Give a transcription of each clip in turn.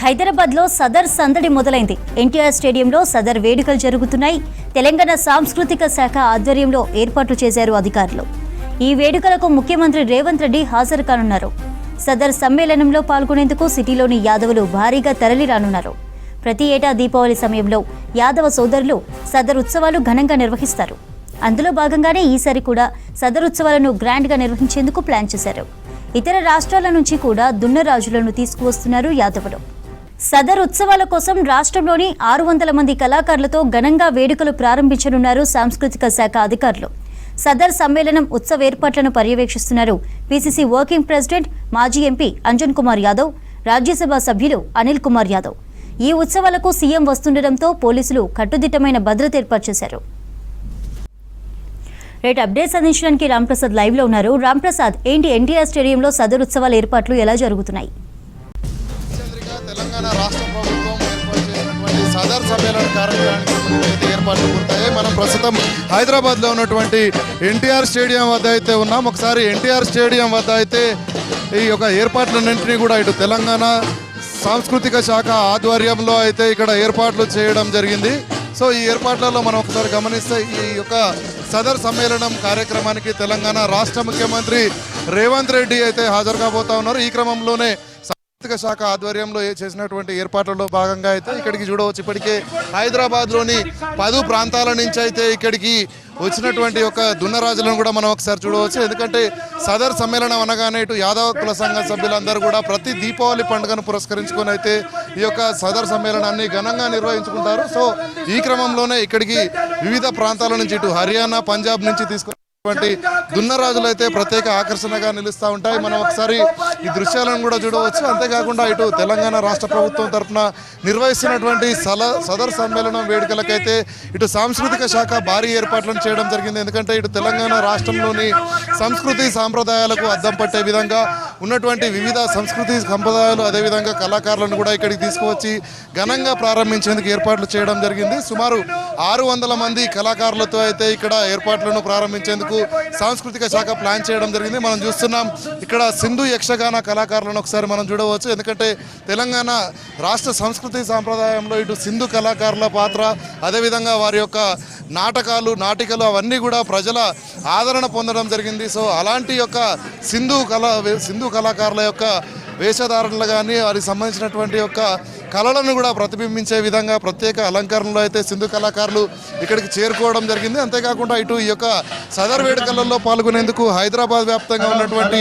హైదరాబాద్లో సదర్ సందడి మొదలైంది. ఎన్టీఆర్ స్టేడియంలో సదర్ వేడుకలు జరుగుతున్నాయి. తెలంగాణ సాంస్కృతిక శాఖ ఆధ్వర్యంలో ఏర్పాట్లు చేశారు అధికారులు. ఈ వేడుకలకు ముఖ్యమంత్రి రేవంత్ రెడ్డి హాజరు కానున్నారు. సదర్ సమ్మేళనంలో పాల్గొనేందుకు సిటీలోని యాదవులు భారీగా తరలిరానున్నారు. ప్రతి ఏటా దీపావళి సమయంలో యాదవ సోదరులు సదర్ ఉత్సవాలు ఘనంగా నిర్వహిస్తారు. అందులో భాగంగానే ఈసారి కూడా సదర్ ఉత్సవాలను గ్రాండ్గా నిర్వహించేందుకు ప్లాన్ చేశారు. ఇతర రాష్ట్రాల నుంచి కూడా దున్నరాజులను తీసుకువస్తున్నారు యాదవులు. సదర్ ఉత్సవాల కోసం రాష్ట్రంలోని 600 మంది కళాకారులతో ఘనంగా వేడుకలు ప్రారంభించనున్నారు సాంస్కృతిక శాఖ అధికారులు. సదర్ సమ్మేళనం ఉత్సవ ఏర్పాట్లను పర్యవేక్షిస్తున్నారు పీసీసీ వర్కింగ్ ప్రెసిడెంట్, మాజీ ఎంపీ అంజన్ కుమార్ యాదవ్, రాజ్యసభ సభ్యులు అనిల్ కుమార్ యాదవ్. ఈ ఉత్సవాలకు సీఎం వస్తుండటంతో పోలీసులు కట్టుదిట్టమైన భద్రత ఏర్పాటు చేశారు. రేట్ అప్డేట్స్ అందించడానికి రాంప్రసాద్ లైవ్ లో ఉన్నారు. రాంప్రసాద్, ఏంటి ఎన్టీఆర్ స్టేడియంలో సదర్ ఉత్సవాల ఏర్పాట్లు ఎలా జరుగుతున్నాయి? తెలంగాణ రాష్ట్ర ప్రభుత్వం ఏర్పాటు చేసినటువంటి సదర్ సమ్మేళన కార్యక్రమానికి ఏర్పాట్లు పూర్తయ్యాయి. మనం ప్రస్తుతం హైదరాబాద్లో ఉన్నటువంటి ఎన్టీఆర్ స్టేడియం వద్ద అయితే ఉన్నాం. ఒకసారి ఎన్టీఆర్ స్టేడియం వద్ద అయితే ఈ యొక్క ఏర్పాట్లన్నింటినీ కూడా ఇటు తెలంగాణ సాంస్కృతిక శాఖ ఆధ్వర్యంలో అయితే ఇక్కడ ఏర్పాట్లు చేయడం జరిగింది. సో ఈ ఏర్పాట్లలో మనం ఒకసారి గమనిస్తే ఈ యొక్క సదర్ సమ్మేళనం కార్యక్రమానికి తెలంగాణ రాష్ట్ర ముఖ్యమంత్రి రేవంత్ రెడ్డి అయితే హాజరు కాబోతా ఉన్నారు. ఈ క్రమంలోనే సాంస్కృతిక శాఖ ఆధ్వర్యంలో చేసినటువంటి ఏర్పాట్లలో భాగంగా అయితే ఇక్కడికి చూడవచ్చు. ఇప్పటికే హైదరాబాద్లోని 10 ప్రాంతాల నుంచి అయితే ఇక్కడికి వచ్చినటువంటి ఒక దున్నరాజులను కూడా మనం ఒకసారి చూడవచ్చు. ఎందుకంటే సదర్ సమ్మేళనం అనగానే ఇటు యాదవ కుల సంఘ సభ్యులందరూ కూడా ప్రతి దీపావళి పండుగను పురస్కరించుకొని అయితే ఈ యొక్క సదర్ సమ్మేళనాన్ని ఘనంగా నిర్వహించుకుంటారు. సో ఈ క్రమంలోనే ఇక్కడికి వివిధ ప్రాంతాల నుంచి ఇటు హర్యానా, పంజాబ్ నుంచి తీసుకున్నటువంటి దున్నరాజులు అయితే ప్రత్యేక ఆకర్షణగా నిలుస్తూ ఉంటాయి. మనం ఒకసారి ఈ దృశ్యాలను కూడా చూడవచ్చు. అంతేకాకుండా ఇటు తెలంగాణ రాష్ట్ర ప్రభుత్వం తరఫున నిర్వహిస్తున్నటువంటి సదర్ సమ్మేళనం వేడుకలకైతే ఇటు సాంస్కృతిక శాఖ భారీ ఏర్పాట్లను చేయడం జరిగింది. ఎందుకంటే ఇటు తెలంగాణ రాష్ట్రంలోని సంస్కృతి సాంప్రదాయాలకు అద్దం పట్టే విధంగా ఉన్నటువంటి వివిధ సంస్కృతి సంప్రదాయాలు, అదేవిధంగా కళాకారులను కూడా ఇక్కడికి తీసుకువచ్చి ఘనంగా ప్రారంభించేందుకు ఏర్పాట్లు చేయడం జరిగింది. సుమారు 600 మంది కళాకారులతో అయితే ఇక్కడ ఏర్పాట్లను ప్రారంభించేందుకు సాంస్కృతిక శాఖ ప్లాన్ చేయడం జరిగింది. మనం చూస్తున్నాం ఇక్కడ సింధు యక్షగాన కళాకారులను ఒకసారి మనం చూడవచ్చు. ఎందుకంటే తెలంగాణ రాష్ట్ర సంస్కృతి సాంప్రదాయంలో ఇటు సింధు కళాకారుల పాత్ర, అదేవిధంగా వారి యొక్క నాటికలు అవన్నీ కూడా ప్రజల ఆదరణ పొందడం జరిగింది. సో అలాంటి యొక్క సింధు కళాకారుల యొక్క వేషధారణలు కానీ వారికి సంబంధించినటువంటి యొక్క కళలను కూడా ప్రతిబింబించే విధంగా ప్రత్యేక అలంకరణలో అయితే సింధు కళాకారులు ఇక్కడికి చేరుకోవడం జరిగింది. అంతేకాకుండా ఇటు ఈ యొక్క సదర్ వేడుకలలో పాల్గొనేందుకు హైదరాబాద్ వ్యాప్తంగా ఉన్నటువంటి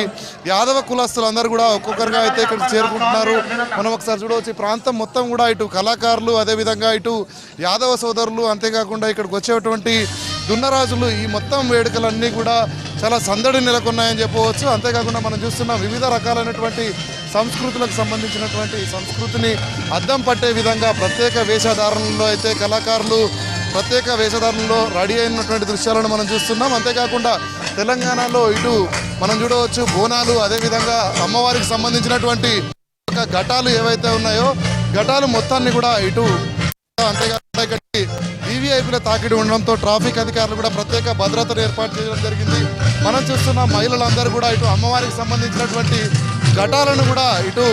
యాదవ కులస్తులందరూ కూడా ఒక్కొక్కరుగా అయితే ఇక్కడికి చేరుకుంటున్నారు. మనం ఒకసారి చూడవచ్చు. ఈ ప్రాంతం మొత్తం కూడా ఇటు కళాకారులు, అదేవిధంగా ఇటు యాదవ సోదరులు, అంతేకాకుండా ఇక్కడికి వచ్చేటువంటి దున్నరాజులు, ఈ మొత్తం వేడుకలన్నీ కూడా చాలా సందడి నెలకొన్నాయని చెప్పవచ్చు. అంతేకాకుండా మనం చూస్తున్నాం వివిధ రకాలైనటువంటి సంస్కృతులకు సంబంధించినటువంటి సంస్కృతిని అద్దం పట్టే విధంగా ప్రత్యేక వేషధారణలో అయితే కళాకారులు ప్రత్యేక వేషధారణలో రెడీ అయినటువంటి దృశ్యాలను మనం చూస్తున్నాం. అంతేకాకుండా తెలంగాణలో ఇటు మనం చూడవచ్చు బోనాలు, అదేవిధంగా అమ్మవారికి సంబంధించినటువంటి ఘటాలు ఏవైతే ఉన్నాయో ఘటాలు మొత్తాన్ని కూడా ఇటు అంతేకాకుండా ఇక్కడికి వీవీఐపీల తాకిడి ఉండడంతో ట్రాఫిక్ అధికారులు కూడా ప్రత్యేక భద్రతను ఏర్పాటు చేయడం జరిగింది. మనం చూస్తున్న మహిళలందరూ కూడా ఇటు అమ్మవారికి సంబంధించినటువంటి ఘటాలను కూడా ఇటు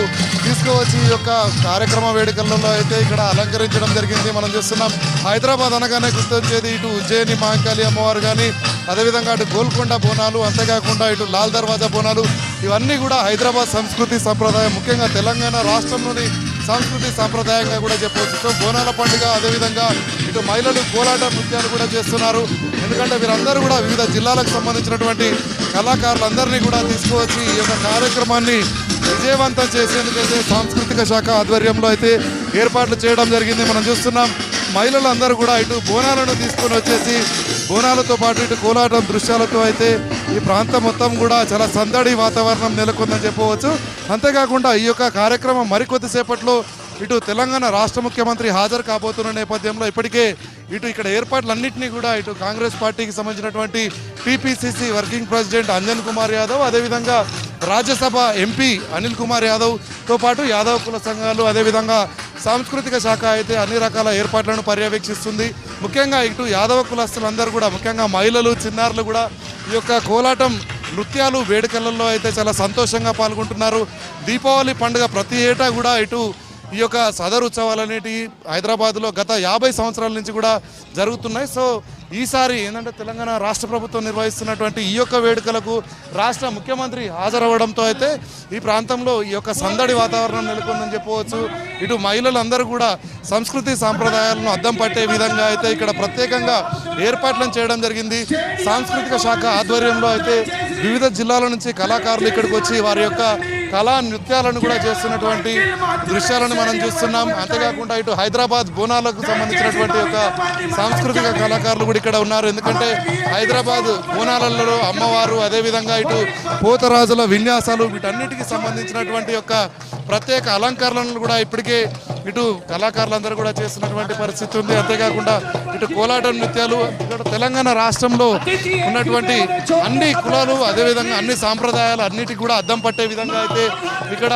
తీసుకువచ్చి ఈ యొక్క కార్యక్రమ వేడుకలలో అయితే ఇక్కడ అలంకరించడం జరిగింది. మనం చూస్తున్నాం హైదరాబాద్ అనగానే గుర్తొచ్చేది ఇటు ఉజ్జయిని మహంకాళి అమ్మవారు కానీ, అదేవిధంగా ఇటు గోల్కొండ బోనాలు, అంతేకాకుండా ఇటు లాల్ దర్వాజా బోనాలు, ఇవన్నీ కూడా హైదరాబాద్ సంస్కృతి సంప్రదాయం, ముఖ్యంగా తెలంగాణ రాష్ట్రంలోని సంస్కృతి సాంప్రదాయంగా కూడా చెప్పవచ్చు. సో బోనాల పండుగ, అదేవిధంగా ఇటు మహిళలు కోలాట నృత్యాలు కూడా చేస్తున్నారు. ఎందుకంటే వీరందరూ కూడా వివిధ జిల్లాలకు సంబంధించినటువంటి కళాకారులందరినీ కూడా తీసుకువచ్చి ఈ యొక్క కార్యక్రమాన్ని విజయవంతం చేసేందుకైతే సాంస్కృతిక శాఖ ఆధ్వర్యంలో అయితే ఏర్పాట్లు చేయడం జరిగింది. మనం చూస్తున్నాం మహిళలందరూ కూడా ఇటు బోనాలను తీసుకొని వచ్చేసి బోనాలతో పాటు ఇటు కోలాటం దృశ్యాలతో అయితే ఈ ప్రాంతం మొత్తం కూడా చాలా సందడి వాతావరణం నెలకొందని చెప్పవచ్చు. అంతేకాకుండా ఈ యొక్క కార్యక్రమం మరికొద్దిసేపట్లో ఇటు తెలంగాణ రాష్ట్ర ముఖ్యమంత్రి హాజరు కాబోతున్న నేపథ్యంలో ఇప్పటికే ఇటు ఇక్కడ ఏర్పాట్లన్నింటినీ కూడా ఇటు కాంగ్రెస్ పార్టీకి సంబంధించినటువంటి TPCC working president Anjan Kumar Yadav, అదేవిధంగా రాజ్యసభ ఎంపీ అనిల్ కుమార్ యాదవ్తో పాటు యాదవ్ కుల సంఘాలు, అదేవిధంగా సాంస్కృతిక శాఖ అయితే అన్ని రకాల ఏర్పాట్లను పర్యవేక్షిస్తుంది. ముఖ్యంగా ఇటు యాదవ కులస్తులందరూ కూడా, ముఖ్యంగా మహిళలు, చిన్నారులు కూడా ఈ యొక్క కోలాటం నృత్యాలు వేడుకలలో అయితే చాలా సంతోషంగా పాల్గొంటున్నారు. దీపావళి పండుగ ప్రతి ఏటా కూడా ఇటు ఈ యొక్క సదర్ ఉత్సవాలు అనేటివి హైదరాబాద్లో గత 50 సంవత్సరాల నుంచి కూడా జరుగుతున్నాయి. సో ఈసారి ఏంటంటే తెలంగాణ రాష్ట్ర ప్రభుత్వం నిర్వహిస్తున్నటువంటి ఈ యొక్క వేడుకలకు రాష్ట్ర ముఖ్యమంత్రి హాజరవ్వడంతో అయితే ఈ ప్రాంతంలో ఈ యొక్క సందడి వాతావరణం నెలకొందని చెప్పవచ్చు. ఇటు మహిళలందరూ కూడా సంస్కృతి సాంప్రదాయాలను అద్దం పట్టే విధంగా అయితే ఇక్కడ ప్రత్యేకంగా ఏర్పాట్లను చేయడం జరిగింది. సాంస్కృతిక శాఖ ఆధ్వర్యంలో అయితే వివిధ జిల్లాల నుంచి కళాకారులు ఇక్కడికి వచ్చి వారి యొక్క కళా నృత్యాలను కూడా చేస్తున్నటువంటి దృశ్యాలను మనం చూస్తున్నాం. అంతేకాకుండా ఇటు హైదరాబాద్ బోనాలకు సంబంధించినటువంటి ఒక సాంస్కృతిక కళాకారులు కూడా ఇక్కడ ఉన్నారు. ఎందుకంటే హైదరాబాద్ బోనాలలో అమ్మవారు, అదేవిధంగా ఇటు పోతరాజుల విన్యాసాలు వీటన్నిటికీ సంబంధించినటువంటి యొక్క ప్రత్యేక అలంకరణలను కూడా ఇప్పటికే ఇటు కళాకారులందరూ కూడా చేస్తున్నటువంటి పరిస్థితి ఉంది. అంతేకాకుండా ఇటు కోలాటం నృత్యాలు ఇక్కడ తెలంగాణ రాష్ట్రంలో ఉన్నటువంటి అన్ని కులాలు అదేవిధంగా అన్ని సాంప్రదాయాలు అన్నిటికీ కూడా అద్దం పట్టే విధంగా అయితే ఇక్కడ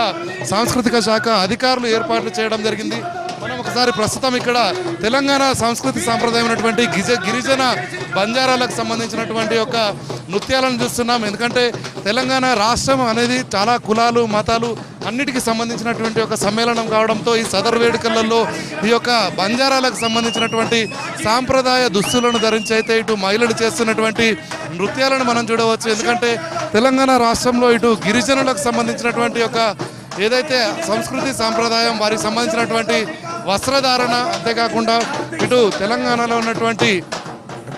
సాంస్కృతిక శాఖ అధికారులు ఏర్పాట్లు చేయడం జరిగింది. మనం ఒకసారి ప్రస్తుతం ఇక్కడ తెలంగాణ సంస్కృతి సాంప్రదాయమైనటువంటి గిరిజన బంజారాలకు సంబంధించినటువంటి ఒక నృత్యాలను చూస్తున్నాం. ఎందుకంటే తెలంగాణ రాష్ట్రం అనేది చాలా కులాలు మతాలు అన్నిటికీ సంబంధించినటువంటి ఒక సమ్మేళనం కావడంతో ఈ సదర్ వేడుకలలో ఈ యొక్క బంజారాలకు సంబంధించినటువంటి సాంప్రదాయ దుస్తులను ధరించి అయితే ఇటు మహిళలు చేస్తున్నటువంటి నృత్యాలను మనం చూడవచ్చు. ఎందుకంటే తెలంగాణ రాష్ట్రంలో ఇటు గిరిజనులకు సంబంధించినటువంటి ఒక ఏదైతే సంస్కృతి సాంప్రదాయం వారికి సంబంధించినటువంటి వస్త్రధారణ, అంతేకాకుండా ఇటు తెలంగాణలో ఉన్నటువంటి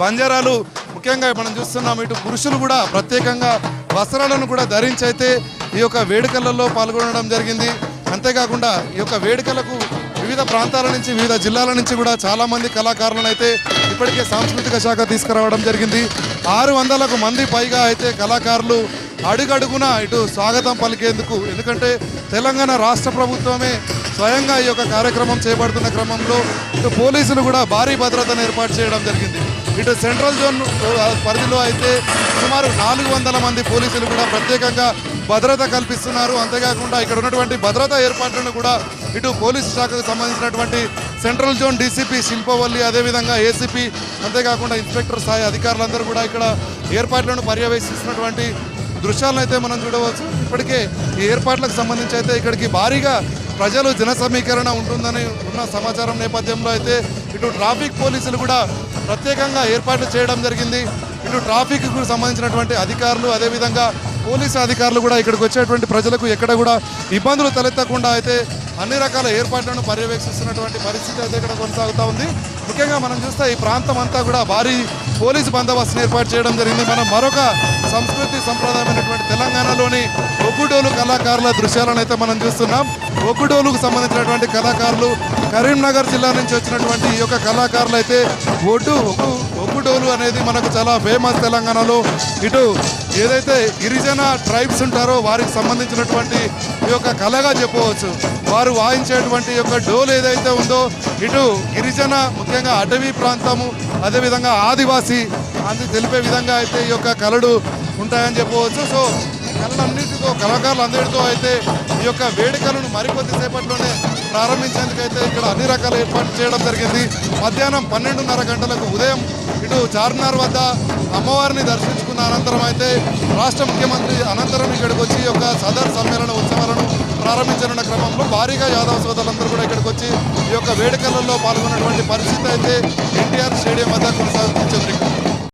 బంజారాలు ముఖ్యంగా మనం చూస్తున్నాం ఇటు పురుషులు కూడా ప్రత్యేకంగా వస్త్రాలను కూడా ధరించి అయితే ఈ యొక్క వేడుకలలో పాల్గొనడం జరిగింది. అంతేకాకుండా ఈ యొక్క వేడుకలకు వివిధ ప్రాంతాల నుంచి వివిధ జిల్లాల నుంచి కూడా చాలామంది కళాకారులను అయితే ఇప్పటికే సాంస్కృతిక శాఖ తీసుకురావడం జరిగింది. 600కు మంది పైగా అయితే కళాకారులు అడుగడుగున ఇటు స్వాగతం పలికేందుకు, ఎందుకంటే తెలంగాణ రాష్ట్ర ప్రభుత్వమే స్వయంగా ఈ యొక్క కార్యక్రమం చేపడుతున్న క్రమంలో ఇటు పోలీసులు కూడా భారీ భద్రతను ఏర్పాటు చేయడం జరిగింది. ఇటు సెంట్రల్ జోన్ పరిధిలో అయితే సుమారు 400 మంది పోలీసులు కూడా ప్రత్యేకంగా భద్రత కల్పిస్తున్నారు. అంతేకాకుండా ఇక్కడ ఉన్నటువంటి భద్రతా ఏర్పాట్లను కూడా ఇటు పోలీసు శాఖకు సంబంధించినటువంటి సెంట్రల్ జోన్ డీసీపీ శిల్పవల్లి, అదేవిధంగా ఏసీపీ, అంతేకాకుండా ఇన్స్పెక్టర్ స్థాయి అధికారులందరూ కూడా ఇక్కడ ఏర్పాట్లను పర్యవేక్షిస్తున్నటువంటి దృశ్యాలను అయితే మనం చూడవచ్చు. ఇప్పటికే ఈ ఏర్పాట్లకు సంబంధించి అయితే ఇక్కడికి భారీగా ప్రజలు జన సమీకరణ ఉంటుందని ఉన్న సమాచారం నేపథ్యంలో అయితే ఇటు ట్రాఫిక్ పోలీసులు కూడా ప్రత్యేకంగా ఏర్పాట్లు చేయడం జరిగింది. ఇటు ట్రాఫిక్కు సంబంధించినటువంటి అధికారులు అదేవిధంగా పోలీసు అధికారులు కూడా ఇక్కడికి వచ్చేటువంటి ప్రజలకు ఎక్కడ కూడా ఇబ్బందులు తలెత్తకుండా అయితే అన్ని రకాల ఏర్పాట్లను పర్యవేక్షిస్తున్నటువంటి పరిస్థితి అయితే ఇక్కడ కొనసాగుతూ ఉంది. ముఖ్యంగా మనం చూస్తే ఈ ప్రాంతం అంతా కూడా భారీ పోలీసు బందోబస్తును ఏర్పాటు చేయడం జరిగింది. మనం మరొక సంస్కృతి సంప్రదాయమైనటువంటి తెలంగాణలోని ఒగ్గుడోలు కళాకారుల దృశ్యాలను అయితే మనం చూస్తున్నాం. ఒగ్గుడోలుకు సంబంధించినటువంటి కళాకారులు కరీంనగర్ జిల్లా నుంచి వచ్చినటువంటి ఈ యొక్క కళాకారులు అయితే ఒగ్గుడోలు అనేది మనకు చాలా ఫేమస్ తెలంగాణలో. ఇటు ఏదైతే గిరిజన ట్రైబ్స్ ఉంటారో వారికి సంబంధించినటువంటి ఈ యొక్క కళగా చెప్పవచ్చు. వారు వాయించేటువంటి యొక్క డోలు ఏదైతే ఉందో ఇటు గిరిజన ముఖ్యంగా అటవీ ప్రాంతము అదేవిధంగా ఆదివాసీ అని తెలిపే విధంగా అయితే ఈ యొక్క కళలు ఉంటాయని చెప్పవచ్చు. సో ఈ కళలన్నిటితో కళాకారులందరితో అయితే ఈ యొక్క వేడుకలను మరికొద్ది సేపట్లోనే ప్రారంభించేందుకైతే ఇక్కడ అన్ని రకాల ఏర్పాట్లు చేయడం జరిగింది. మధ్యాహ్నం 12:30 గంటలకు ఉదయం ఇటు చార్మినార్ వద్ద అమ్మవారిని దర్శించుకున్న అనంతరం అయితే రాష్ట్ర ముఖ్యమంత్రి అనంతరం ఇక్కడికి వచ్చి యొక్క సదర్ సమ్మేళన ఉత్సవాలను ప్రారంభించనున్న క్రమంలో భారీగా యాదవ సోదరులందరూ కూడా ఇక్కడికి వచ్చి ఈ యొక్క వేడుకలలో పాల్గొన్నటువంటి పరిస్థితి అయితే ఎన్టీఆర్ స్టేడియం వద్ద కొనసాగుతుంది.